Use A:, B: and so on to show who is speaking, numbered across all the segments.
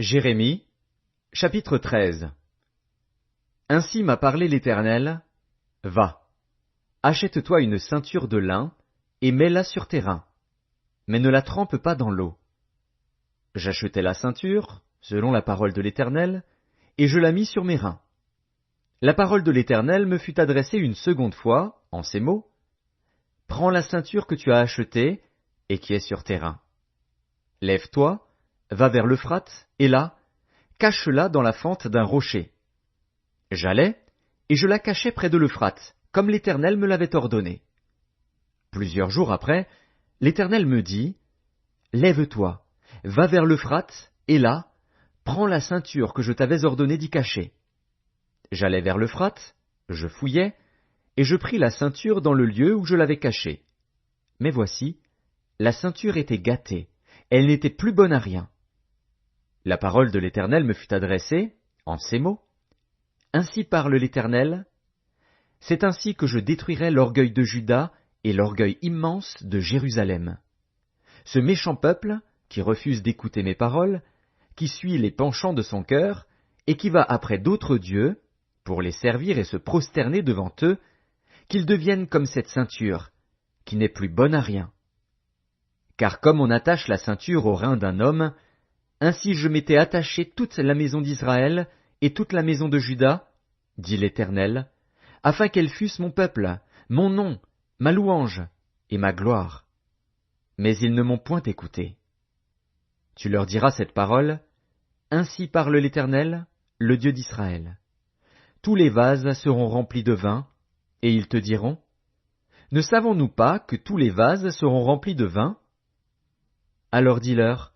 A: Jérémie, chapitre 13. Ainsi m'a parlé l'Éternel, va, achète-toi une ceinture de lin, et mets-la sur tes reins, mais ne la trempe pas dans l'eau. J'achetai la ceinture, selon la parole de l'Éternel, et je la mis sur mes reins. La parole de l'Éternel me fut adressée une seconde fois, en ces mots, prends la ceinture que tu as achetée, et qui est sur tes reins. Lève-toi, va vers l'Euphrate, et là, cache-la dans la fente d'un rocher. J'allai, et je la cachai près de l'Euphrate, comme l'Éternel me l'avait ordonné. Plusieurs jours après, l'Éternel me dit, lève-toi, va vers l'Euphrate, et là, prends la ceinture que je t'avais ordonné d'y cacher. J'allai vers l'Euphrate, je fouillai, et je pris la ceinture dans le lieu où je l'avais cachée. Mais voici, la ceinture était gâtée, elle n'était plus bonne à rien. La parole de l'Éternel me fut adressée, en ces mots. Ainsi parle l'Éternel, c'est ainsi que je détruirai l'orgueil de Juda et l'orgueil immense de Jérusalem. Ce méchant peuple, qui refuse d'écouter mes paroles, qui suit les penchants de son cœur, et qui va après d'autres dieux, pour les servir et se prosterner devant eux, qu'ils deviennent comme cette ceinture, qui n'est plus bonne à rien. Car comme on attache la ceinture au rein d'un homme, ainsi je m'étais attaché toute la maison d'Israël et toute la maison de Juda, dit l'Éternel, afin qu'elles fussent mon peuple, mon nom, ma louange et ma gloire. Mais ils ne m'ont point écouté. Tu leur diras cette parole, ainsi parle l'Éternel, le Dieu d'Israël. Tous les vases seront remplis de vin, et ils te diront, ne savons-nous pas que tous les vases seront remplis de vin? Alors dis-leur,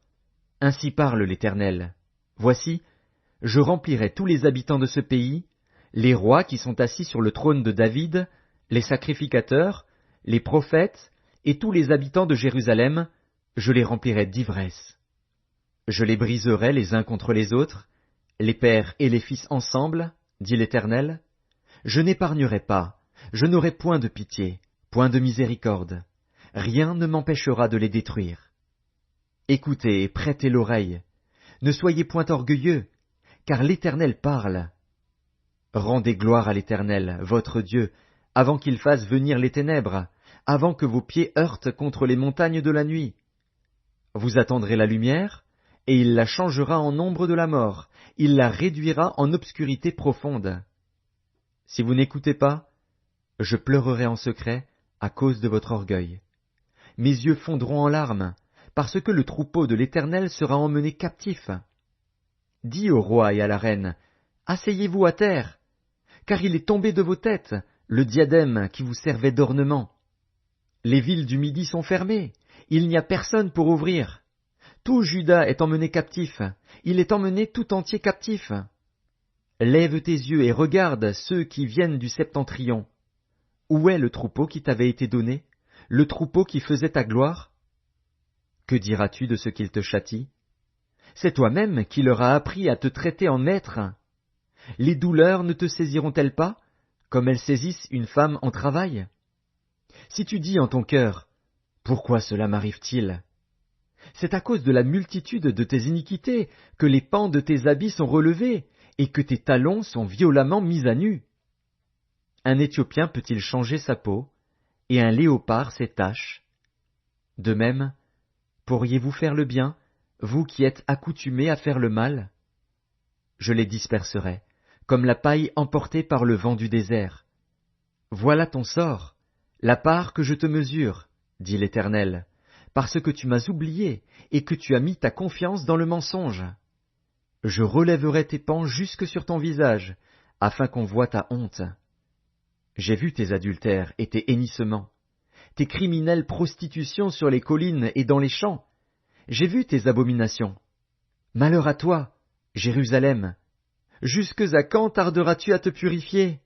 A: ainsi parle l'Éternel. Voici, je remplirai tous les habitants de ce pays, les rois qui sont assis sur le trône de David, les sacrificateurs, les prophètes, et tous les habitants de Jérusalem, je les remplirai d'ivresse. Je les briserai les uns contre les autres, les pères et les fils ensemble, dit l'Éternel. Je n'épargnerai pas, je n'aurai point de pitié, point de miséricorde. Rien ne m'empêchera de les détruire. Écoutez et prêtez l'oreille. Ne soyez point orgueilleux, car l'Éternel parle. Rendez gloire à l'Éternel, votre Dieu, avant qu'il fasse venir les ténèbres, avant que vos pieds heurtent contre les montagnes de la nuit. Vous attendrez la lumière, et il la changera en ombre de la mort, il la réduira en obscurité profonde. Si vous n'écoutez pas, je pleurerai en secret à cause de votre orgueil. Mes yeux fondront en larmes, parce que le troupeau de l'Éternel sera emmené captif. Dis au roi et à la reine, asseyez-vous à terre, car il est tombé de vos têtes, le diadème qui vous servait d'ornement. Les villes du Midi sont fermées, il n'y a personne pour ouvrir. Tout Juda est emmené captif, il est emmené tout entier captif. Lève tes yeux et regarde ceux qui viennent du septentrion. Où est le troupeau qui t'avait été donné, le troupeau qui faisait ta gloire? Que diras-tu de ce qu'ils te châtient? C'est toi-même qui leur as appris à te traiter en maître. Les douleurs ne te saisiront-elles pas, comme elles saisissent une femme en travail? Si tu dis en ton cœur, pourquoi cela m'arrive-t-il? C'est à cause de la multitude de tes iniquités que les pans de tes habits sont relevés, et que tes talons sont violemment mis à nu. Un Éthiopien peut-il changer sa peau, et un léopard ses taches? De même, pourriez-vous faire le bien, vous qui êtes accoutumés à faire le mal? Je les disperserai, comme la paille emportée par le vent du désert. Voilà ton sort, la part que je te mesure, dit l'Éternel, parce que tu m'as oublié et que tu as mis ta confiance dans le mensonge. Je relèverai tes pans jusque sur ton visage, afin qu'on voie ta honte. J'ai vu tes adultères et tes hennissements, tes criminelles prostitutions sur les collines et dans les champs. J'ai vu tes abominations. Malheur à toi, Jérusalem! Jusque à quand tarderas-tu à te purifier?